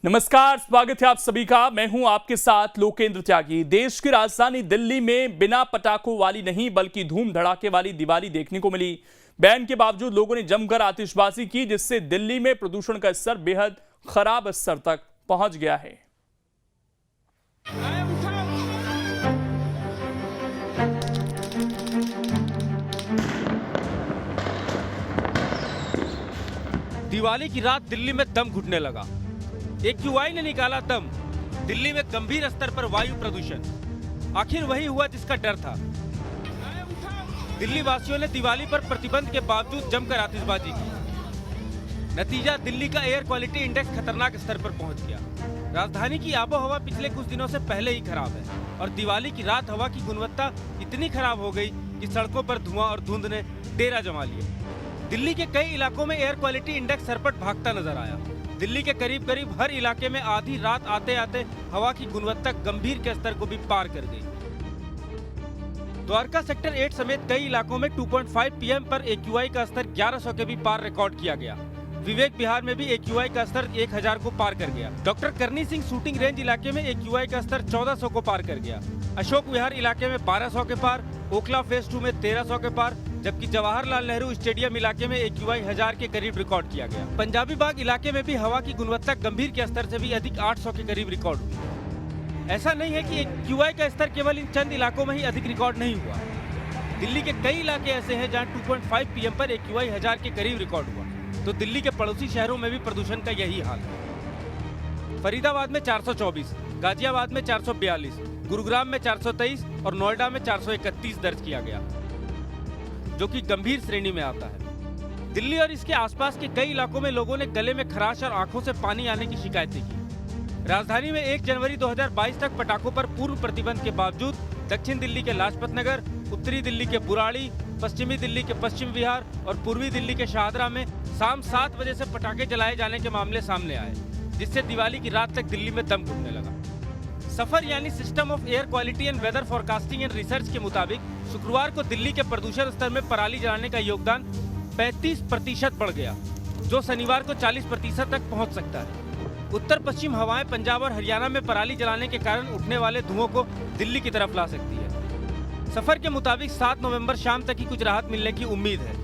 नमस्कार, स्वागत है आप सभी का। मैं हूं आपके साथ लोकेंद्र त्यागी। देश की राजधानी दिल्ली में बिना पटाखों वाली नहीं बल्कि धूम धड़ाके वाली दिवाली देखने को मिली। बैन के बावजूद लोगों ने जमकर आतिशबाजी की, जिससे दिल्ली में प्रदूषण का स्तर बेहद खराब स्तर तक पहुंच गया है। दिवाली की रात दिल्ली में दम घुटने लगा। AQI ने निकाला दम। दिल्ली में गंभीर स्तर पर वायु प्रदूषण। आखिर वही हुआ जिसका डर था। दिल्ली वासियों ने दिवाली पर प्रतिबंध के बावजूद जमकर आतिशबाजी की। नतीजा, दिल्ली का एयर क्वालिटी इंडेक्स खतरनाक स्तर पर पहुंच गया। राजधानी की आबोहवा पिछले कुछ दिनों से पहले ही खराब है और दिवाली की रात हवा की गुणवत्ता इतनी खराब हो गई कि सड़कों पर धुआं और धुंध ने डेरा जमा लिया। दिल्ली के कई इलाकों में एयर क्वालिटी इंडेक्स सरपट भागता नजर आया। दिल्ली के करीब करीब हर इलाके में आधी रात आते आते हवा की गुणवत्ता गंभीर के स्तर को भी पार कर गई। द्वारका सेक्टर 8 समेत कई इलाकों में 2.5 PM पर AQI का स्तर 1100 के भी पार रिकॉर्ड किया गया। विवेक विहार में भी AQI का स्तर 1000 को पार कर गया। डॉक्टर करनी सिंह शूटिंग रेंज इलाके में AQI का स्तर 1400 को पार कर गया। अशोक विहार इलाके में 1200 के पार, ओखला फेज 2 में 1300 के पार, जबकि जवाहरलाल नेहरू स्टेडियम इलाके में AQI 1000 के करीब रिकॉर्ड किया गया। पंजाबी बाग इलाके में भी हवा की गुणवत्ता गंभीर के स्तर से भी अधिक 800 के करीब रिकॉर्ड हुई। ऐसा नहीं है कि AQI का स्तर केवल इन चंद इलाकों में ही अधिक रिकॉर्ड नहीं हुआ। दिल्ली के कई इलाके ऐसे हैं जहां 2.5 PM पर AQI 1000 के करीब रिकॉर्ड हुआ। तो दिल्ली के पड़ोसी शहरों में भी प्रदूषण का यही हाल है। फरीदाबाद में 424, गाजियाबाद में 442, गुरुग्राम में 423 और नोएडा में 431 दर्ज किया गया, जो कि गंभीर श्रेणी में आता है। दिल्ली और इसके आसपास के कई इलाकों में लोगों ने गले में खराश और आंखों से पानी आने की शिकायतें की। राजधानी में 1 जनवरी 2022 तक पटाखों पर पूर्व प्रतिबंध के बावजूद दक्षिण दिल्ली के लाजपत नगर, उत्तरी दिल्ली के बुराड़ी, पश्चिमी दिल्ली के पश्चिम विहार और पूर्वी दिल्ली के शाहदरा में शाम 7 बजे से पटाखे जलाए जाने के मामले सामने आए, जिससे दिवाली की रात तक दिल्ली में दम घुटने लगा। सफर यानी system of air quality and weather forecasting and research के मुताबिक शुक्रवार को दिल्ली के प्रदूषण स्तर में पराली जलाने का योगदान 35% बढ़ गया, जो शनिवार को 40% तक पहुंच सकता है। उत्तर पश्चिम हवाएं पंजाब और हरियाणा में पराली जलाने के कारण उठने वाले धुओं को दिल्ली की तरफ ला सकती है। सफर के मुताबिक 7 नवंबर शाम तक ही कुछ राहत मिलने की उम्मीद है।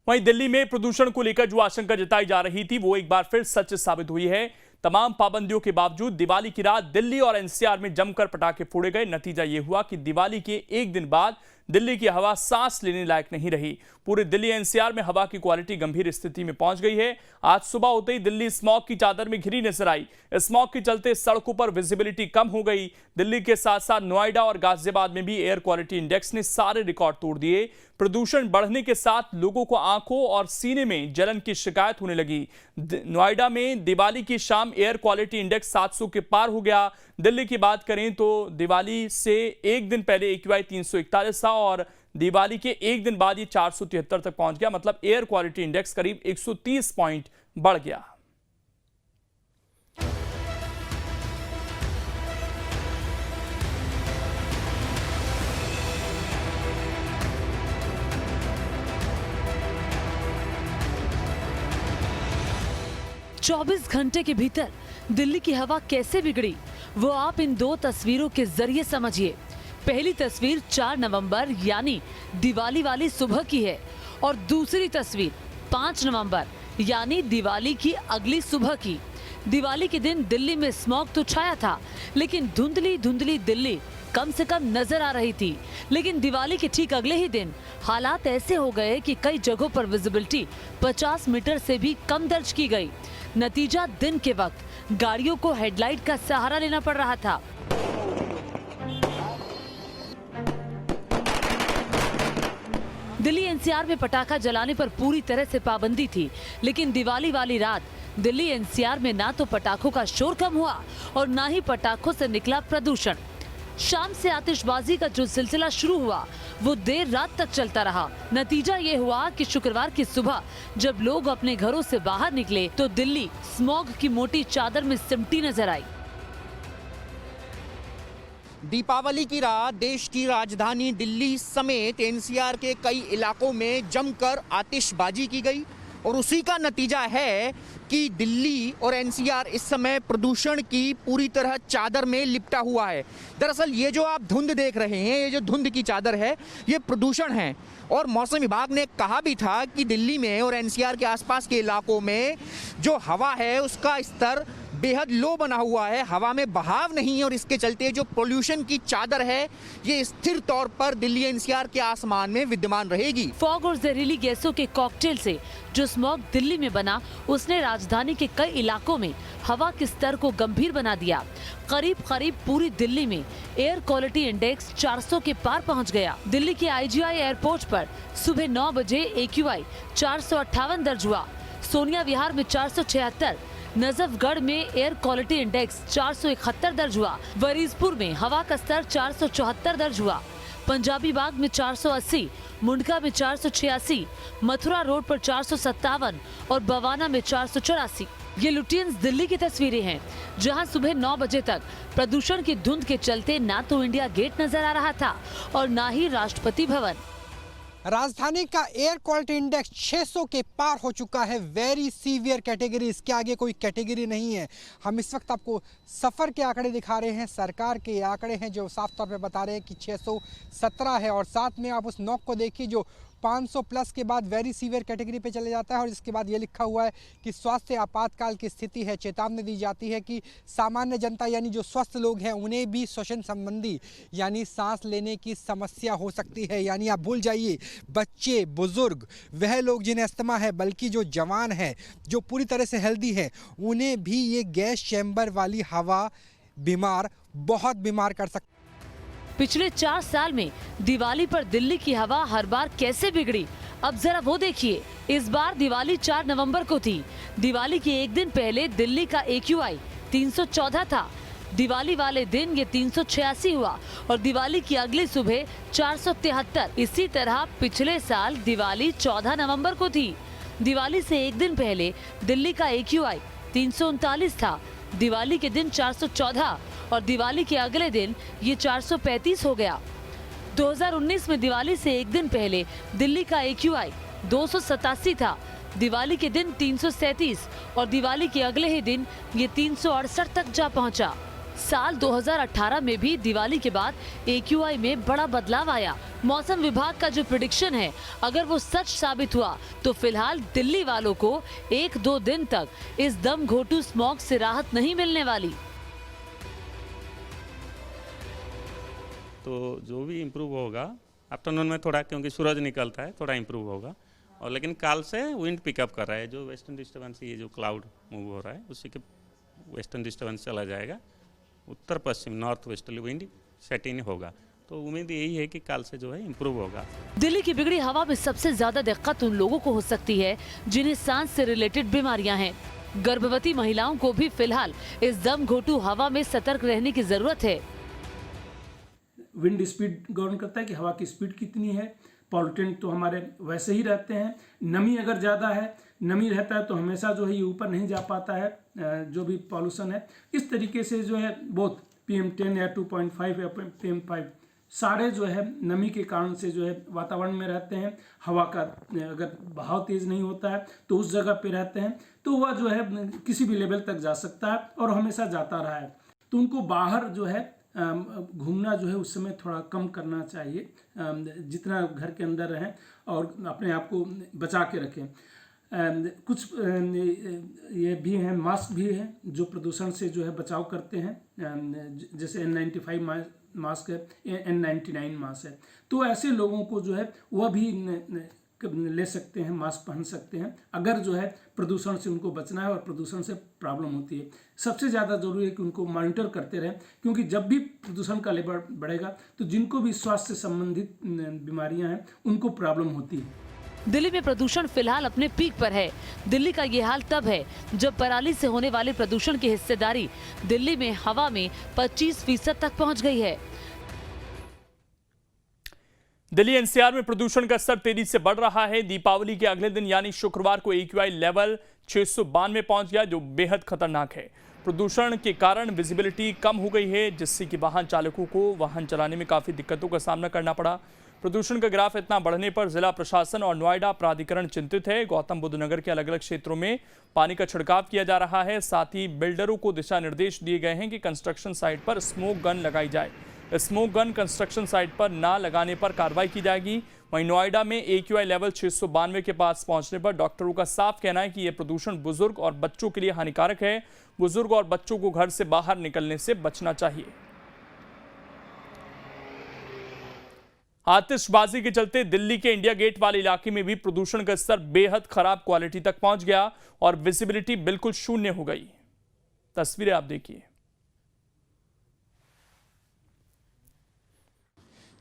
वहीं दिल्ली में प्रदूषण को लेकर जो आशंका जताई जा रही थी, वो एक बार फिर सच साबित हुई है। तमाम पाबंदियों के बावजूद दिवाली की रात दिल्ली और NCR में जमकर पटाखे फोड़े गए। नतीजा ये हुआ कि दिवाली के एक दिन बाद दिल्ली की हवा सांस लेने लायक नहीं रही। पूरे दिल्ली NCR में हवा की क्वालिटी गंभीर स्थिति में पहुंच गई है। आज सुबह होते ही दिल्ली स्मॉग की चादर में घिरी नजर आई। स्मॉग के चलते सड़कों पर विजिबिलिटी कम हो गई। दिल्ली के साथ साथ नोएडा और गाजियाबाद में भी एयर क्वालिटी इंडेक्स ने सारे रिकॉर्ड तोड़ दिए। प्रदूषण बढ़ने के साथ लोगों को आंखों और सीने में जलन की शिकायत होने लगी। नोएडा में दिवाली की शाम एयर क्वालिटी इंडेक्स 700 के पार हो गया। दिल्ली की बात करें तो दिवाली से एक दिन पहले AQI 341 था और दिवाली के एक दिन बाद ये 473 तक पहुंच गया। मतलब एयर क्वालिटी इंडेक्स करीब 130 पॉइंट बढ़ गया। चौबीस घंटे के भीतर दिल्ली की हवा कैसे बिगड़ी, वो आप इन 2 तस्वीरों के जरिए समझिए। पहली तस्वीर 4 नवंबर यानी दिवाली वाली सुबह की है और दूसरी तस्वीर 5 नवंबर यानी दिवाली की अगली सुबह की। दिवाली के दिन दिल्ली में स्मॉग तो छाया था, लेकिन धुंधली धुंधली दिल्ली कम से कम नजर आ रही थी। लेकिन दिवाली के ठीक अगले ही दिन हालात ऐसे हो गए कि कई जगहों पर विजिबिलिटी 50 मीटर से भी कम दर्ज की गई। नतीजा, दिन के वक्त गाड़ियों को हेडलाइट का सहारा लेना पड़ रहा था। दिल्ली NCR में पटाखा जलाने पर पूरी तरह से पाबंदी थी, लेकिन दिवाली वाली रात दिल्ली NCR में ना तो पटाखों का शोर कम हुआ और ना ही पटाखों से निकला प्रदूषण। शाम से आतिशबाजी का जो सिलसिला शुरू हुआ वो देर रात तक चलता रहा। नतीजा ये हुआ कि शुक्रवार की सुबह जब लोग अपने घरों से बाहर निकले तो दिल्ली स्मॉग की मोटी चादर में सिमटी नजर आई। दीपावली की रात देश की राजधानी दिल्ली समेत NCR के कई इलाकों में जमकर आतिशबाजी की गई और उसी का नतीजा है कि दिल्ली और एनसीआर इस समय प्रदूषण की पूरी तरह चादर में लिपटा हुआ है। दरअसल ये जो आप धुंध देख रहे हैं, ये जो धुंध की चादर है, ये प्रदूषण है। और मौसम विभाग ने कहा भी था कि दिल्ली में और एनसीआर के आसपास के इलाकों में जो हवा है उसका स्तर बेहद लो बना हुआ है, हवा में बहाव नहीं है, और इसके चलते जो पोल्यूशन की चादर है ये स्थिर तौर पर दिल्ली एनसीआर के आसमान में विद्यमान रहेगी। फॉग और जहरीली गैसों के कॉकटेल से जो स्मॉग दिल्ली में बना, उसने राजधानी के कई इलाकों में हवा के स्तर को गंभीर बना दिया। करीब करीब पूरी दिल्ली में एयर क्वालिटी इंडेक्स 400 के पार पहुंच गया। दिल्ली के आईजीआई एयरपोर्ट पर सुबह 9 बजे AQI 458 दर्ज हुआ। सोनिया विहार में 476, नजफगढ़ में एयर क्वालिटी इंडेक्स 471 दर्ज हुआ। वरीजपुर में हवा का स्तर 474 दर्ज हुआ। पंजाबी बाग में 480, मुंडका में 486, मथुरा रोड पर 457 और बवाना में 484। ये लुटियंस दिल्ली की तस्वीरें हैं, जहां सुबह 9 बजे तक प्रदूषण की धुंध के चलते ना तो इंडिया गेट नजर आ रहा था और ना ही राष्ट्रपति भवन। राजधानी का एयर क्वालिटी इंडेक्स 600 के पार हो चुका है। वेरी सीवियर कैटेगरी, इसके आगे कोई कैटेगरी नहीं है। हम इस वक्त आपको सफ़र के आंकड़े दिखा रहे हैं, सरकार के आंकड़े हैं जो साफ तौर पे बता रहे हैं कि 617 है। और साथ में आप उस नॉक को देखिए जो 500 प्लस के बाद वेरी सीवियर कैटेगरी पे चले जाता है, और इसके बाद ये लिखा हुआ है कि स्वास्थ्य आपातकाल की स्थिति है। चेतावनी दी जाती है कि सामान्य जनता यानी जो स्वस्थ लोग हैं उन्हें भी श्वसन संबंधी यानी सांस लेने की समस्या हो सकती है। यानी आप भूल जाइए बच्चे, बुजुर्ग, वह लोग जिन्हें अस्थमा है, बल्कि जो जवान है, जो पूरी तरह से हेल्दी है, उन्हें भी ये गैस चैम्बर वाली हवा बहुत बीमार कर सकती है। पिछले 4 साल में दिवाली पर दिल्ली की हवा हर बार कैसे बिगड़ी, अब जरा वो देखिए। इस बार दिवाली 4 नवंबर को थी। दिवाली के एक दिन पहले दिल्ली का AQI 314 था। दिवाली वाले दिन ये 386 हुआ और दिवाली की अगली सुबह 473। इसी तरह पिछले साल दिवाली 14 नवंबर को थी। दिवाली से एक दिन पहले दिल्ली का AQI 339 था। दिवाली के दिन 414 और दिवाली के अगले दिन ये 435 हो गया। 2019 में दिवाली से एक दिन पहले दिल्ली का AQI 287 था। दिवाली के दिन 337 और दिवाली के अगले ही दिन ये 368 तक जा पहुंचा। साल 2018 में भी दिवाली के बाद AQI में बड़ा बदलाव आया। मौसम विभाग का जो प्रेडिक्शन है, अगर वो सच साबित हुआ तो फिलहाल दिल्ली वालों को 1-2 दिन तक इस दम घोटू स्मॉग से राहत नहीं मिलने वाली। तो जो भी इम्प्रूव होगा आफ्टरनून में थोड़ा, क्योंकि सूरज निकलता है, थोड़ा इम्प्रूव होगा। और लेकिन काल से विंड पिकअप कर रहा है, जो वेस्टर्न डिस्टर्बेंस, ये जो क्लाउड मूव हो रहा है उसी के वेस्टर्न डिस्टर्बेंस चला जाएगा। उत्तर पश्चिम नॉर्थ वेस्टर्ली विंड सेट इन होगा, तो उम्मीद यही है कि काल से जो है इम्प्रूव होगा। दिल्ली की बिगड़ी हवा में सबसे ज्यादा दिक्कत उन लोगों को हो सकती है जिन्हें सांस से रिलेटेड बीमारियां हैं। गर्भवती महिलाओं को भी फिलहाल इस दम घोटू हवा में सतर्क रहने की जरूरत है। विंड स्पीड गवर्न करता है कि हवा की स्पीड कितनी है। पॉल्यूटेंट तो हमारे वैसे ही रहते हैं। नमी अगर ज़्यादा है, नमी रहता है तो हमेशा जो है ये ऊपर नहीं जा पाता है, जो भी पॉल्यूशन है। इस तरीके से जो है बहुत PM10 या 2.5 या PM5 सारे जो है नमी के कारण से जो है वातावरण में रहते हैं। हवा का अगर बहाव तेज नहीं होता है तो उस जगह पे रहते हैं, तो वह जो है किसी भी लेवल तक जा सकता है और हमेशा जाता रहा है। तो उनको बाहर जो है घूमना जो है उस समय थोड़ा कम करना चाहिए, जितना घर के अंदर रहें और अपने आप को बचा के रखें। कुछ ये भी हैं, मास्क भी हैं जो प्रदूषण से जो है बचाव करते हैं, जैसे N95 मास्क है, N99 मास्क है। तो ऐसे लोगों को जो है वह भी ले सकते हैं, मास्क पहन सकते हैं, अगर जो है प्रदूषण से उनको बचना है और प्रदूषण से प्रॉब्लम होती है। सबसे ज़्यादा ज़रूरी है कि उनको मॉनिटर करते रहें, क्योंकि जब भी प्रदूषण का लेवल बढ़ेगा तो जिनको भी स्वास्थ्य से संबंधित बीमारियां हैं उनको प्रॉब्लम होती है। दिल्ली में प्रदूषण फिलहाल अपने पीक पर है। दिल्ली का ये हाल तब है जब पराली से होने वाले प्रदूषण की हिस्सेदारी दिल्ली में हवा में 25% तक पहुंच गई है। दिल्ली एनसीआर में प्रदूषण का स्तर तेजी से बढ़ रहा है। दीपावली के अगले दिन यानी शुक्रवार को AQI लेवल 692 पहुंच गया, जो बेहद खतरनाक है। प्रदूषण के कारण विजिबिलिटी कम हो गई है, जिससे कि वाहन चालकों को वाहन चलाने में काफ़ी दिक्कतों का सामना करना पड़ा। प्रदूषण का ग्राफ इतना बढ़ने पर जिला प्रशासन और नोएडा प्राधिकरण चिंतित है। गौतम बुद्ध नगर के अलग अलग क्षेत्रों में पानी का छिड़काव किया जा रहा है। साथ ही बिल्डरों को दिशा निर्देश दिए गए हैं कि कंस्ट्रक्शन साइट पर स्मोक गन लगाई जाए। स्मोक गन कंस्ट्रक्शन साइट पर ना लगाने पर कार्रवाई की जाएगी। वहीं नोएडा में AQI लेवल 692 के पास पहुंचने पर डॉक्टरों का साफ कहना है कि यह प्रदूषण बुजुर्ग और बच्चों के लिए हानिकारक है। बुजुर्ग और बच्चों को घर से बाहर निकलने से बचना चाहिए। आतिशबाजी के चलते दिल्ली के इंडिया गेट वाले इलाके में भी प्रदूषण का स्तर बेहद खराब क्वालिटी तक पहुंच गया और विजिबिलिटी बिल्कुल शून्य हो गई। तस्वीरें आप देखिए।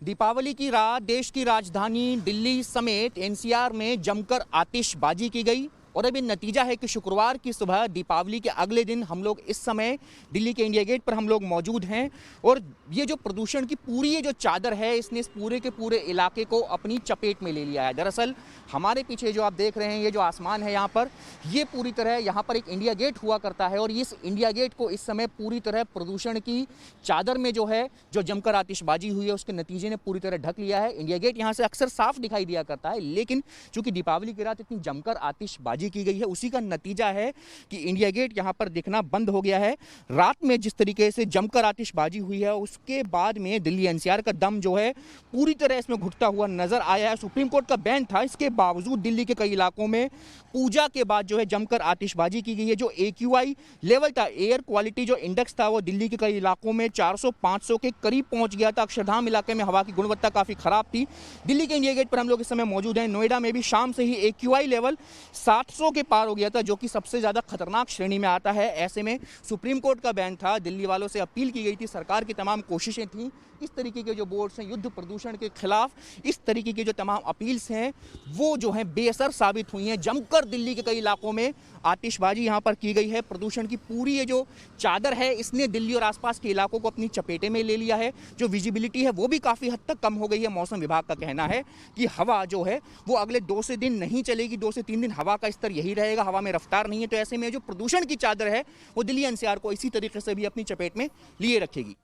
दीपावली की रात देश की राजधानी दिल्ली समेत NCR में जमकर आतिशबाजी की गई और अब ये नतीजा है कि शुक्रवार की सुबह दीपावली के अगले दिन हम लोग इस समय दिल्ली के इंडिया गेट पर हम लोग मौजूद हैं और ये जो प्रदूषण की पूरी ये जो चादर है इसने इस पूरे के पूरे इलाके को अपनी चपेट में ले लिया है। दरअसल हमारे पीछे जो आप देख रहे हैं ये जो आसमान है यहाँ पर, ये पूरी तरह यहाँ पर एक इंडिया गेट हुआ करता है और इस इंडिया गेट को इस समय पूरी तरह प्रदूषण की चादर में जो है जो जमकर आतिशबाजी हुई है उसके नतीजे ने पूरी तरह ढक लिया है। इंडिया गेट यहाँ से अक्सर साफ दिखाई दिया करता है, लेकिन चूंकि दीपावली की रात इतनी जमकर आतिशबाजी की गई है उसी का नतीजा है कि इंडिया गेट यहां पर दिखना बंद हो गया है। रात में जिस तरीके से जमकर आतिशबाजी हुई है उसके बाद में दिल्ली NCR का दम जो है पूरी तरह इसमें घुटता हुआ नजर आया है। सुप्रीम कोर्ट का बैन था, इसके बावजूद दिल्ली के कई इलाकों में पूजा के बाद जो है जमकर आतिशबाजी की गई है। जो AQI लेवल था, एयर क्वालिटी जो इंडेक्स था, वो दिल्ली के कई इलाकों में 400-500 के करीब पहुंच गया था। अक्षरधाम इलाके में हवा की गुणवत्ता काफी खराब थी। दिल्ली के इंडिया गेट पर हम लोग इस समय मौजूद हैं। नोएडा में भी शाम से ही AQI लेवल 700 के पार हो गया था, जो कि सबसे ज्यादा खतरनाक श्रेणी में आता है। ऐसे में सुप्रीम कोर्ट का बैन था, दिल्ली वालों से अपील की गई थी, सरकार की तमाम कोशिशें थी, इस तरीके के जो बोर्ड्स हैं युद्ध प्रदूषण के खिलाफ, इस तरीके की जो तमाम अपील्स हैं वो जो हैं बेअसर साबित हुई हैं। जमकर दिल्ली के कई इलाकों में आतिशबाजी यहाँ पर की गई है। प्रदूषण की पूरी ये जो चादर है इसने दिल्ली और आसपास के इलाकों को अपनी चपेटे में ले लिया है। जो विजिबिलिटी है वो भी काफ़ी हद तक कम हो गई है। मौसम विभाग का कहना है कि हवा जो है वो अगले 2 से दिन नहीं चलेगी, 2 से 3 दिन हवा का स्तर यही रहेगा, हवा में रफ्तार नहीं है। तो ऐसे में जो प्रदूषण की चादर है वो दिल्ली NCR को इसी तरीके से भी अपनी चपेट में लिए रखेगी।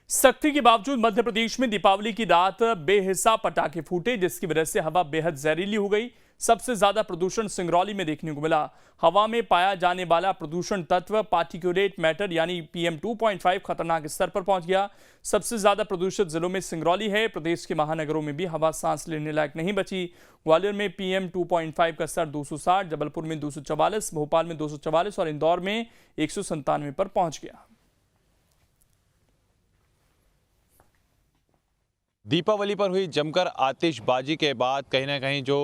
सख्ती के बावजूद मध्य प्रदेश में दीपावली की रात बेहिसाब पटाखे फूटे, जिसकी वजह से हवा बेहद जहरीली हो गई। सबसे ज्यादा प्रदूषण सिंगरौली में देखने को मिला। हवा में पाया जाने वाला प्रदूषण तत्व पार्टिकुलेट मैटर यानी PM 2.5 खतरनाक स्तर पर पहुंच गया। सबसे ज्यादा प्रदूषित जिलों में सिंगरौली है। प्रदेश के महानगरों में भी हवा सांस लेने लायक नहीं बची। ग्वालियर में PM 2.5 का स्तर 260, जबलपुर में 244, भोपाल में 244 और इंदौर में 197 पर पहुंच गया। दीपावली पर हुई जमकर आतिशबाजी के बाद कहीं ना कहीं जो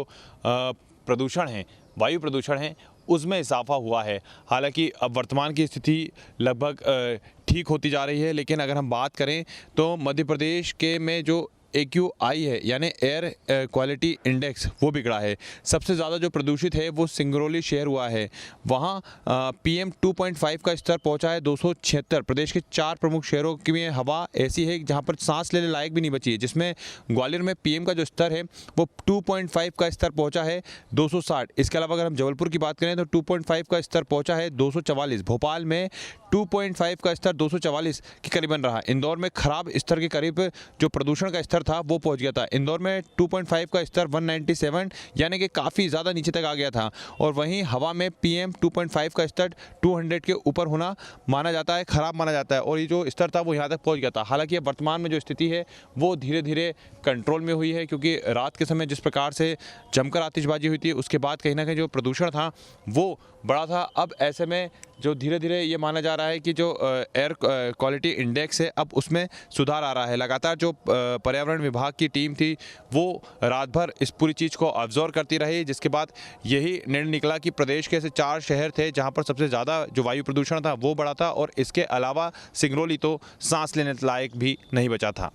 प्रदूषण है, वायु प्रदूषण है, उसमें इजाफा हुआ है। हालांकि अब वर्तमान की स्थिति लगभग ठीक होती जा रही है, लेकिन अगर हम बात करें तो मध्य प्रदेश के में जो AQI है यानी एयर क्वालिटी इंडेक्स वो बिगड़ा है। सबसे ज़्यादा जो प्रदूषित है वो सिंगरौली शहर हुआ है। वहाँ PM 2.5 का स्तर पहुँचा है 276। प्रदेश के 4 प्रमुख शहरों की में हवा ऐसी है जहाँ पर सांस लेने लायक भी नहीं बची है, जिसमें ग्वालियर में PM का जो स्तर है वो 2.5 का स्तर पहुँचा है 260। इसके अलावा अगर हम जबलपुर की बात करें तो 2.5 का स्तर पहुँचा है 244। भोपाल में 2.5 का स्तर 244 के करीबन रहा। इंदौर में खराब स्तर के करीब जो प्रदूषण का स्तर था वो पहुंच गया था। इंदौर में 2.5 का स्तर 197 यानी कि काफ़ी ज़्यादा नीचे तक आ गया था। और वहीं हवा में PM 2.5 का स्तर 200 के ऊपर होना माना जाता है, ख़राब माना जाता है, और ये जो स्तर था वो यहाँ तक पहुँच गया था। हालांकि वर्तमान में जो स्थिति है वो धीरे धीरे कंट्रोल में हुई है, क्योंकि रात के समय जिस प्रकार से जमकर आतिशबाजी हुई थी उसके बाद कहीं ना कहीं जो प्रदूषण था वो बड़ा था। अब ऐसे में जो धीरे धीरे ये माना जा रहा है कि जो एयर क्वालिटी इंडेक्स है अब उसमें सुधार आ रहा है। लगातार जो पर्यावरण विभाग की टीम थी वो रात भर इस पूरी चीज़ को ऑब्जर्व करती रही, जिसके बाद यही निर्णय निकला कि प्रदेश के ऐसे 4 शहर थे जहां पर सबसे ज़्यादा जो वायु प्रदूषण था वो बढ़ा था, और इसके अलावा सिंगरौली तो सांस लेने लायक भी नहीं बचा था।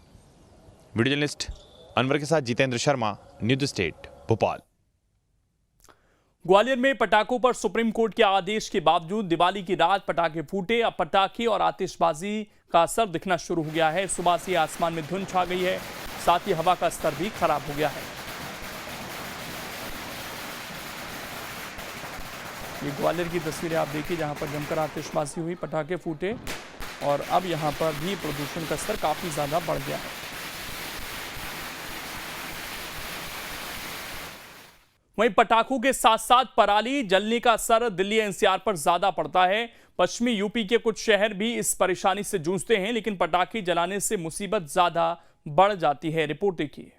वीडियो जर्नलिस्ट अनवर के साथ जितेंद्र शर्मा, न्यूज़ स्टेट, भोपाल। ग्वालियर में पटाखों पर सुप्रीम कोर्ट के आदेश के बावजूद दिवाली की रात पटाखे फूटे। अब पटाखे और आतिशबाजी का असर दिखना शुरू हो गया है। सुबह से आसमान में धुंध छा गई है, साथ ही हवा का स्तर भी खराब हो गया है। ये ग्वालियर की तस्वीरें आप देखिए जहां पर जमकर आतिशबाजी हुई, पटाखे फूटे और अब यहां पर भी प्रदूषण का स्तर काफी ज्यादा बढ़ गया है। वहीं पटाखों के साथ साथ पराली जलने का असर दिल्ली एनसीआर पर ज्यादा पड़ता है। पश्चिमी यूपी के कुछ शहर भी इस परेशानी से जूझते हैं, लेकिन पटाखे जलाने से मुसीबत ज्यादा बढ़ जाती है। रिपोर्ट देखिए।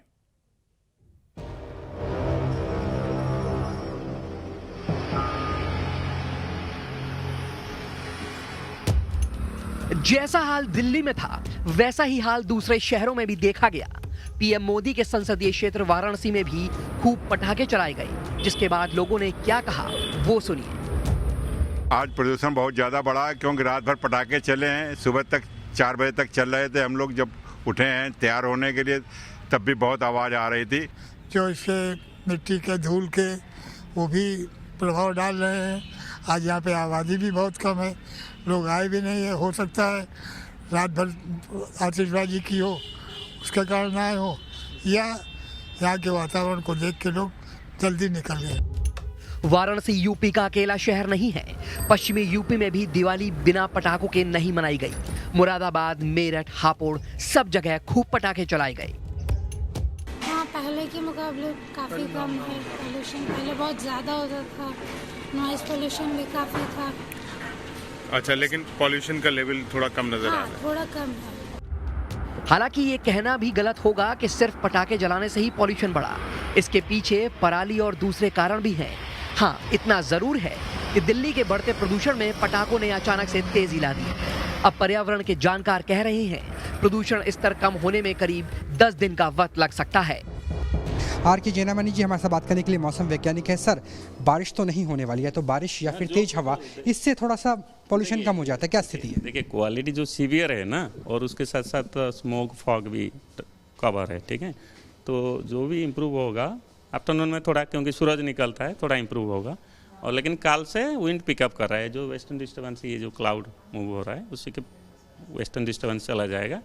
जैसा हाल दिल्ली में था वैसा ही हाल दूसरे शहरों में भी देखा गया। पीएम मोदी के संसदीय क्षेत्र वाराणसी में भी खूब पटाखे चलाए गए, जिसके बाद लोगों ने क्या कहा वो सुनिए। आज प्रदूषण बहुत ज़्यादा बढ़ा है क्योंकि रात भर पटाखे चले हैं। सुबह तक 4 बजे तक चल रहे थे। हम लोग जब उठे हैं तैयार होने के लिए तब भी बहुत आवाज़ आ रही थी। जो इससे मिट्टी के धूल के वो भी प्रभाव डाल रहे हैं। आज यहाँ पे आबादी भी बहुत कम है, लोग आए भी नहीं है। हो सकता है रात भर आतिशबाजी की हो उसके कारण आए हो, या यहाँ के वातावरण को देख के लोग जल्दी निकल गए। वाराणसी यूपी का अकेला शहर नहीं है। पश्चिमी यूपी में भी दिवाली बिना पटाखों के नहीं मनाई गई। मुरादाबाद, मेरठ, हापुड़ सब जगह खूब पटाखे चलाए गए। हाँ, पहले के मुकाबले काफ़ी कम है पोल्यूशन। पहले बहुत ज़्यादा होता था, नॉइज़ पोल्यूशन भी काफ़ी था। अच्छा, लेकिन पॉल्यूशन का लेवल थोड़ा कम नजर आ रहा है। थोड़ा कम है। हालांकि ये कहना भी गलत होगा कि सिर्फ पटाखे जलाने से ही पॉल्यूशन बढ़ा। इसके पीछे पराली और दूसरे कारण भी हैं। हाँ, इतना जरूर है कि दिल्ली के बढ़ते प्रदूषण में पटाखों ने अचानक से तेजी ला दी। अब पर्यावरण के जानकार कह रहे हैं प्रदूषण स्तर कम होने में करीब 10 दिन का वक्त लग सकता है। आर.के. जैनामणि जी हमारे साथ बात करने के लिए मौसम वैज्ञानिक है। सर, बारिश तो नहीं होने वाली है, तो बारिश या फिर तेज हवा, इससे थोड़ा सा पॉल्यूशन कम हो जाता है, क्या स्थिति है? देखिए, क्वालिटी जो सीवियर है ना, और उसके साथ साथ स्मोक फॉग भी कवर है, ठीक है। तो जो भी इम्प्रूव होगा आफ्टरनून में थोड़ा, क्योंकि सूरज निकलता है, थोड़ा इम्प्रूव होगा। और लेकिन काल से विंड पिकअप कर रहा है, जो वेस्टर्न डिस्टर्बेंस, ये जो क्लाउड मूव हो रहा है उसी के वेस्टर्न डिस्टर्बेंस चला जाएगा।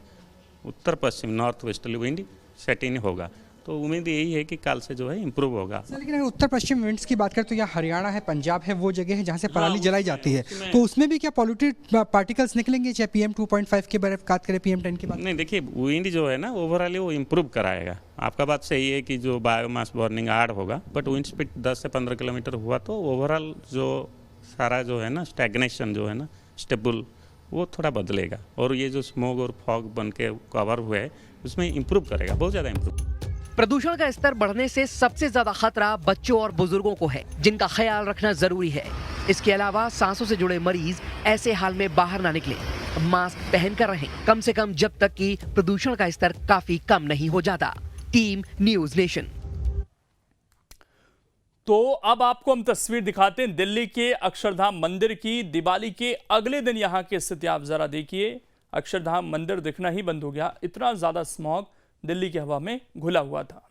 उत्तर पश्चिम नॉर्थ वेस्टर्ली विंड सेट इन होगा, तो उम्मीद यही है कि काल से जो है इम्प्रूव होगा। लेकिन अगर उत्तर पश्चिम विंड्स की बात करें तो यहाँ हरियाणा है, पंजाब है, वो जगह है जहाँ से पराली जलाई जाती है, तो उसमें भी क्या पॉल्यूटेड पार्टिकल्स निकलेंगे, चाहे PM 2.5 की बात करें, PM 10 की बात? नहीं, देखिए, विंड जो है ना ओवरऑल वो इम्प्रूव कराएगा। आपका बात सही है कि जो बायोमास बर्निंग ऐड होगा, बट विंड स्पीड 10 से 15 किलोमीटर हुआ तो ओवरऑल जो सारा जो है ना स्टैग्नेशन जो है ना स्टेबल, वो थोड़ा बदलेगा। और ये जो स्मोक और फॉग बन के कवर हुआ है उसमें इम्प्रूव करेगा, बहुत ज़्यादा इम्प्रूव। प्रदूषण का स्तर बढ़ने से सबसे ज्यादा खतरा बच्चों और बुजुर्गों को है, जिनका ख्याल रखना जरूरी है। इसके अलावा सांसों से जुड़े मरीज ऐसे हाल में बाहर ना निकले, मास्क पहनकर रहें, कम से कम जब तक कि प्रदूषण का स्तर काफी कम नहीं हो जाता। Team news nation. तो अब आपको हम तस्वीर दिखाते हैं दिल्ली के अक्षरधाम मंदिर की। दिवाली के अगले दिन यहाँ की स्थिति आप जरा देखिए। अक्षरधाम मंदिर दिखना ही बंद हो गया, इतना ज्यादा स्मॉग दिल्ली की हवा में घुला हुआ था।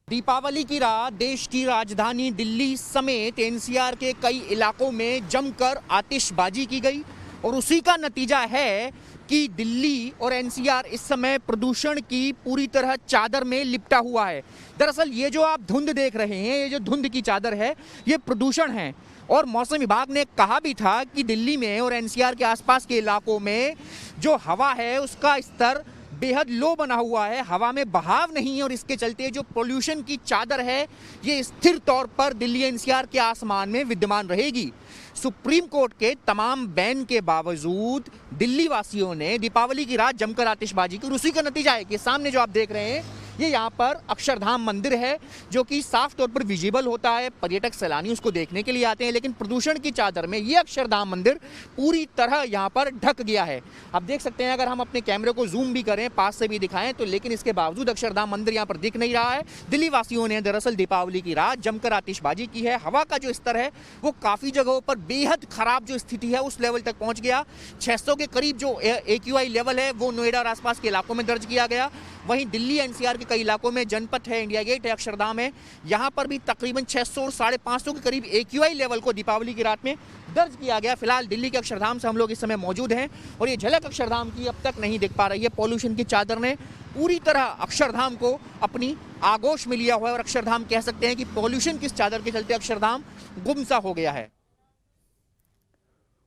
दीपावली की रात देश की राजधानी दिल्ली समेत एनसीआर के कई इलाकों में जमकर आतिशबाजी की गई और उसी का नतीजा है कि दिल्ली और एनसीआर इस समय प्रदूषण की पूरी तरह चादर में लिपटा हुआ है। दरअसल ये जो आप धुंध देख रहे हैं, ये जो धुंध की चादर है, ये प्रदूषण है। और मौसम विभाग ने कहा भी था कि दिल्ली में और एनसीआर के आसपास के इलाकों में जो हवा है उसका स्तर बेहद लो बना हुआ है, हवा में बहाव नहीं है और इसके चलते जो पोल्यूशन की चादर है ये स्थिर तौर पर दिल्ली एनसीआर के आसमान में विद्यमान रहेगी। सुप्रीम कोर्ट के तमाम बैन के बावजूद दिल्ली वासियों ने दीपावली की रात जमकर आतिशबाजी की और उसी का नतीजा है कि सामने जो आप देख रहे हैं ये यहाँ पर अक्षरधाम मंदिर है, जो कि साफ तौर पर विजिबल होता है, पर्यटक सैलानी उसको देखने के लिए आते हैं, लेकिन प्रदूषण की चादर में ये अक्षरधाम मंदिर पूरी तरह यहाँ पर ढक गया है। आप देख सकते हैं, अगर हम अपने कैमरे को जूम भी करें, पास से भी दिखाएं, तो लेकिन इसके बावजूद अक्षरधाम मंदिर यहाँ पर दिख नहीं रहा है। दिल्ली वासियों ने दरअसल दीपावली की रात जमकर आतिशबाजी की है। हवा का जो स्तर है वो काफ़ी जगहों पर बेहद खराब जो स्थिति है उस लेवल तक पहुँच गया। 600 के करीब जो AQI लेवल है वो नोएडा और आसपास के इलाकों में दर्ज किया गया। वहीं दिल्ली एनसीआर के कई इलाकों में जनपथ है, इंडिया गेट है, अक्षरधाम है, यहाँ पर भी तकरीबन 600 और 550 के करीब AQI लेवल को दीपावली की रात में दर्ज किया गया। फिलहाल दिल्ली के अक्षरधाम से हम लोग इस समय मौजूद हैं और ये झलक अक्षरधाम की अब तक नहीं दिख पा रही है। पॉल्यूशन की चादर ने पूरी तरह अक्षरधाम को अपनी आगोश में लिया हुआ है और अक्षरधाम कह सकते हैं कि पॉल्यूशन की इस चादर के चलते अक्षरधाम गुमसा हो गया है।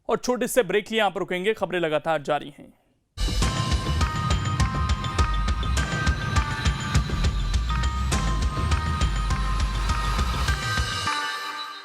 और छोटे से ब्रेक लिए यहाँ पर रुकेंगे, खबरें लगातार जारी हैं।